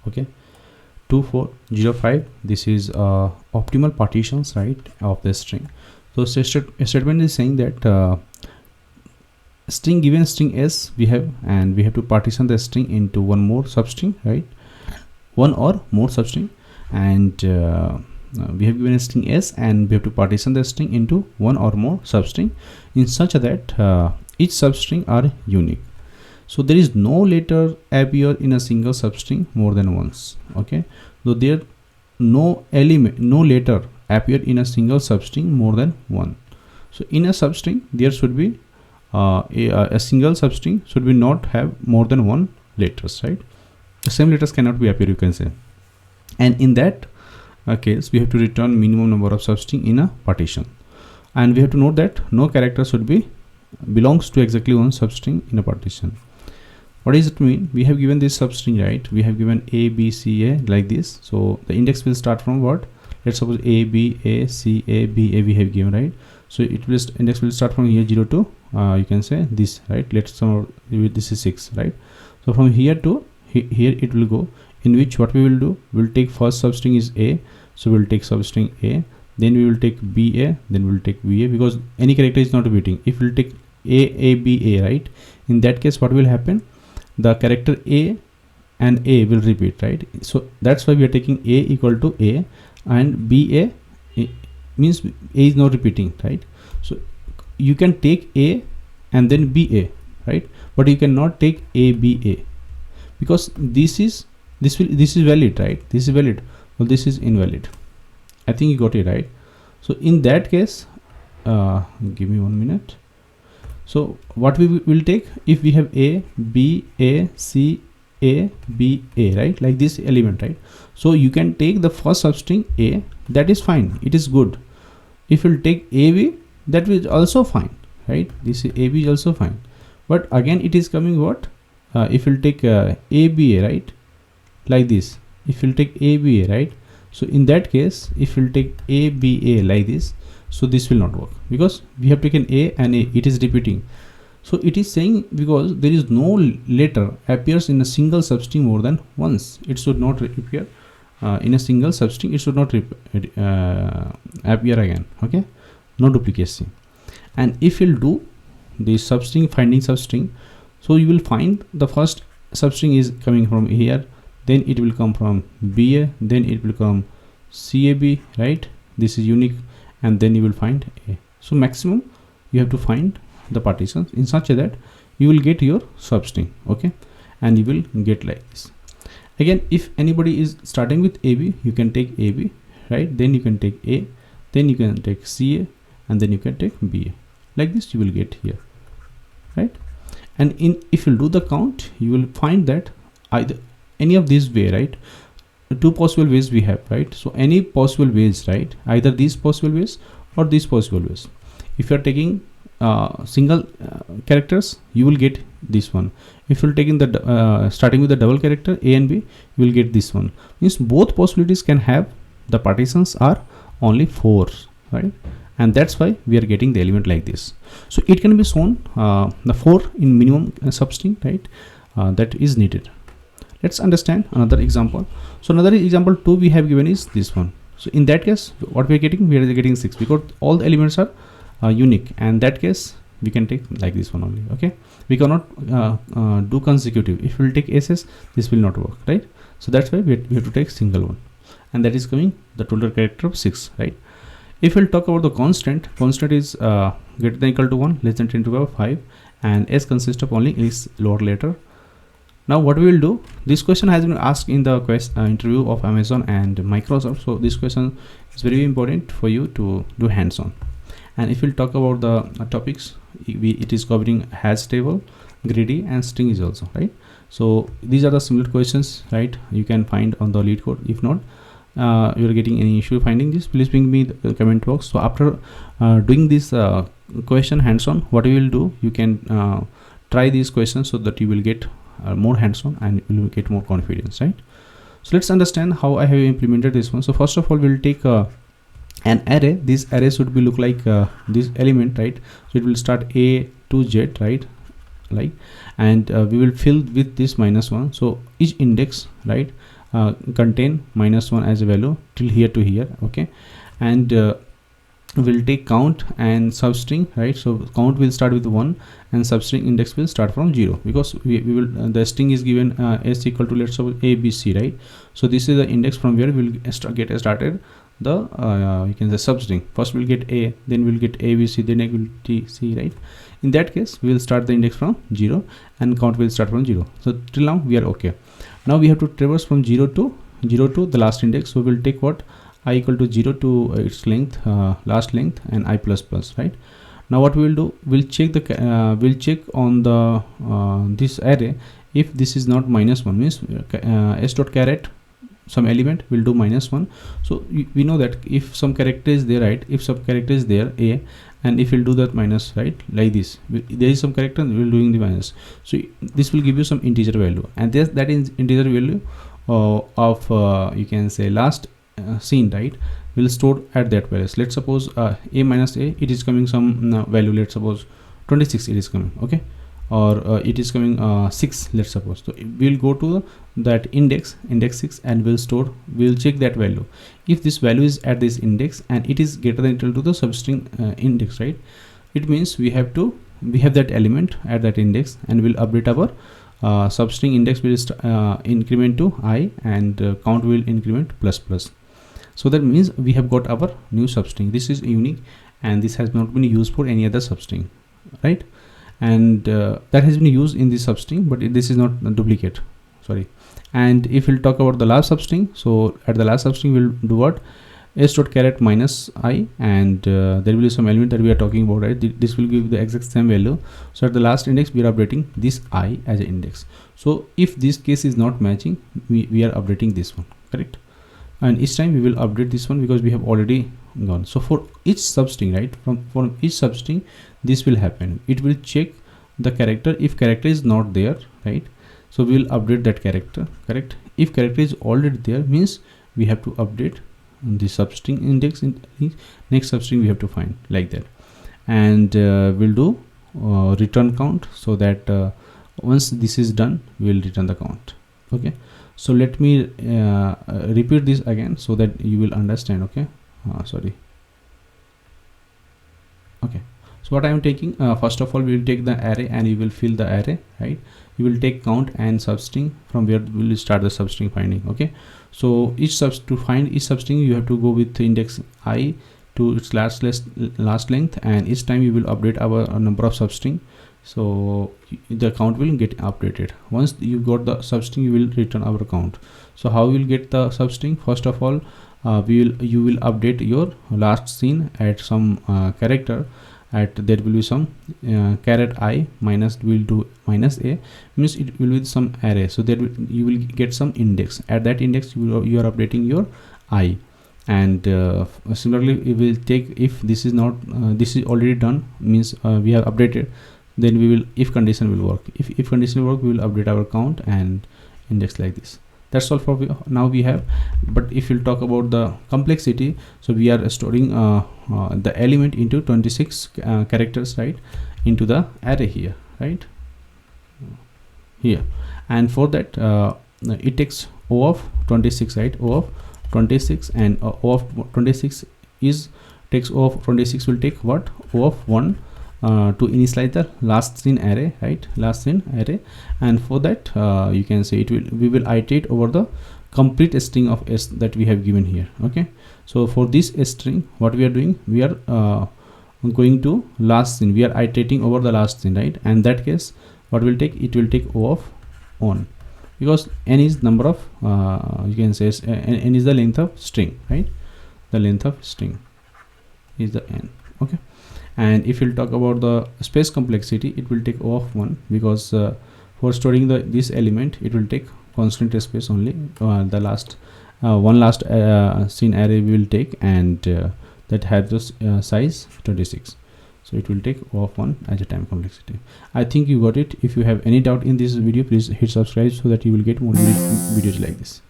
Okay, 2405, this is optimal partitions, right, of the string. So statement is saying that string given string s we have, and we have to partition the string into one more substring, right, one or more substring, and we have given a string s and we have to partition the string into one or more substring in such that each substring are unique. So there is no letter appear in a single substring more than once. Okay, so there no letter appear in a single substring more than one. So in a substring there should be a single substring should be not have more than one letters, right? The same letters cannot be appear, you can say. And in that case we have to return minimum number of substring in a partition, and we have to note that no character should be belongs to exactly one substring in a partition. What does it mean? We have given this substring, right? We have given a b c a like this. So the index will start from what? Let's suppose a b a c a b a we have given, right? So it will index will start from here 0 to you can say this, right? Let's say this is 6, right? So from here to here it will go, in which what we will do, we'll take first substring is a, so we'll take substring a, then we will take ba, then we'll take ba, because any character is not repeating. If we'll take a b a, right, in that case what will happen, the character a and a will repeat, right? So that's why we are taking a equal to a, and ba means a is not repeating, right? So you can take a and then ba, right, but you cannot take a b a, because this is valid, right? This is valid, well this is invalid. I think you got it, right? So in that case give me 1 minute. So what we will take, if we have a b a c a b a, right, like this element, right? So you can take the first substring a, that is fine, it is good. If you'll take ab, that is also fine, right? This is ab is also fine, but again it is coming what, if you'll take aba, right, like this, if you'll take aba, right, so in that case if you'll take aba like this, so this will not work, because we have taken a and a, it is repeating. So it is saying, because there is no letter appears in a single substring more than once, it should not appear in a single substring, it should not appear again. Okay, no duplicacy. And if you'll do the substring finding substring, so you will find the first substring is coming from here, then it will come from ba, then it will come cab, right? This is unique, and then you will find a. So maximum you have to find the partitions in such a that you will get your substring. Okay, and you will get like this. Again, if anybody is starting with ab, you can take ab, right, then you can take a, then you can take ca, and then you can take ba, like this you will get here, right? And if you do the count, you will find that either any of these way, right, two possible ways we have, right? So any possible ways, right, either these possible ways or these possible ways. If you are taking single characters, you will get this one. If you are taking the starting with the double character a and b, you will get this one. Means both possibilities can have the partitions are only 4, right? And that's why we are getting the element like this. So it can be shown the 4 in minimum substring, right, that is needed. Let's understand another example. So another example 2 we have given is this one. So in that case what we are getting, we are getting 6, because all the elements are unique, and that case we can take like this one only. Okay, we cannot do consecutive. If we will take ss, this will not work, right? So that's why we have to take single one, and that is coming the total character of 6, right? If we'll talk about the constant is greater than equal to 1, less than 10 to the power 5, and s consists of only its lower letter. Now what we will do, this question has been asked in the interview of Amazon and Microsoft, so this question is very important for you to do hands-on. And if we'll talk about the topics, it is covering hash table, greedy, and string is also, right? So these are the similar questions, right, you can find on the Leetcode. If not, you are getting any issue finding this, please ping me the comment box. So after doing this question hands-on, what you will do, you can try these questions so that you will get more hands-on and you will get more confidence, right? So let's understand how I have implemented this one. So first of all, we'll take an array. This array should be look like this element, right? So it will start a to z, right? like, and we will fill with this -1. So each index, right, contain -1 as a value till here to here. Okay, and we'll take count and substring, right? So count will start with 1 and substring index will start from 0, because we will the string is given s equal to, let's suppose, ABC, right? So this is the index from where we'll get started the you can say substring. First we'll get A, then we'll get ABC, then we'll TC, right? In that case we will start the index from 0 and count will start from 0. So till now we are okay. Now we have to traverse from 0 to the last index. So we'll take what, I equal to 0 to its length, last length, and I plus plus, right? Now what we will do, we'll check the on the this array. If this is not -1, means s dot caret some element will do -1. So we know that if some character is there, right, if some character is there, A, and if we'll do that minus, right, like this, there is some character, we'll doing the minus. So this will give you some integer value, and that is integer value of you can say last scene, right, will store at that value. Let's suppose A minus A, it is coming some value, let's suppose 26 it is coming, okay, or it is coming 6, let's suppose. So we'll go to that index 6 and we'll check that value. If this value is at this index and it is greater than equal to the substring index, right, it means we have that element at that index, and we'll update our substring index will increment to I, and count will increment plus plus. So that means we have got our new substring. This is unique and this has not been used for any other substring, right? And that has been used in this substring, but this is not a duplicate, sorry. And if we'll talk about the last substring, so at the last substring we'll do what, s dot caret minus I, and there will be some element that we are talking about, right? This will give the exact same value. So at the last index we are updating this I as an index. So if this case is not matching, we are updating this one, correct? And each time we will update this one because we have already gone. So for each substring, right, from each substring this will happen. It will check the character. If character is not there, right, so we will update that character, correct? If character is already there, means we have to update the substring index in next substring we have to find, like that. And we'll do return count, so that once this is done we will return the count. Okay, so let me repeat this again so that you will understand. Okay, sorry. Okay, so what I am taking, first of all we will take the array and we will fill the array, right? You will take count and substring, from where we will start the substring finding. Okay, so to find each substring you have to go with index I to its last length, and each time we will update our number of substring, so the count will get updated. Once you got the substring, you will return our count. So how we will get the substring? First of all, you will update your last scene at some character, at there will be some caret I minus, will do minus A, means it will be some array. So there you will get some index. At that index you are updating your I. And similarly we will take, if this is not this is already done, means we have updated, then we will, if condition will work, if condition will work, we will update our count and index, like this. That's all for now we have. But if we'll talk about the complexity, so we are storing the element into 26 characters, right, into the array here, right, here. And for that it takes O of 26, right, O of 26, and O of 26 is takes O of 26 will take what, O of 1 to initialize the last scene array, right, last scene array. And for that you can say we will iterate over the complete string of s that we have given here. Okay, so for this string what we are doing, we are going to last scene, we are iterating over the last scene, right? And that case what will take, it will take O of 1, because n is number of you can say n is the length of string, right? The length of string is the n. Okay, and if we'll talk about the space complexity, it will take O of 1, because for storing this element it will take constant space only. The last one last scene array we will take, and that has this size 26, so it will take O of 1 as a time complexity. I think you got it. If you have any doubt in this video, please hit subscribe so that you will get more videos like this.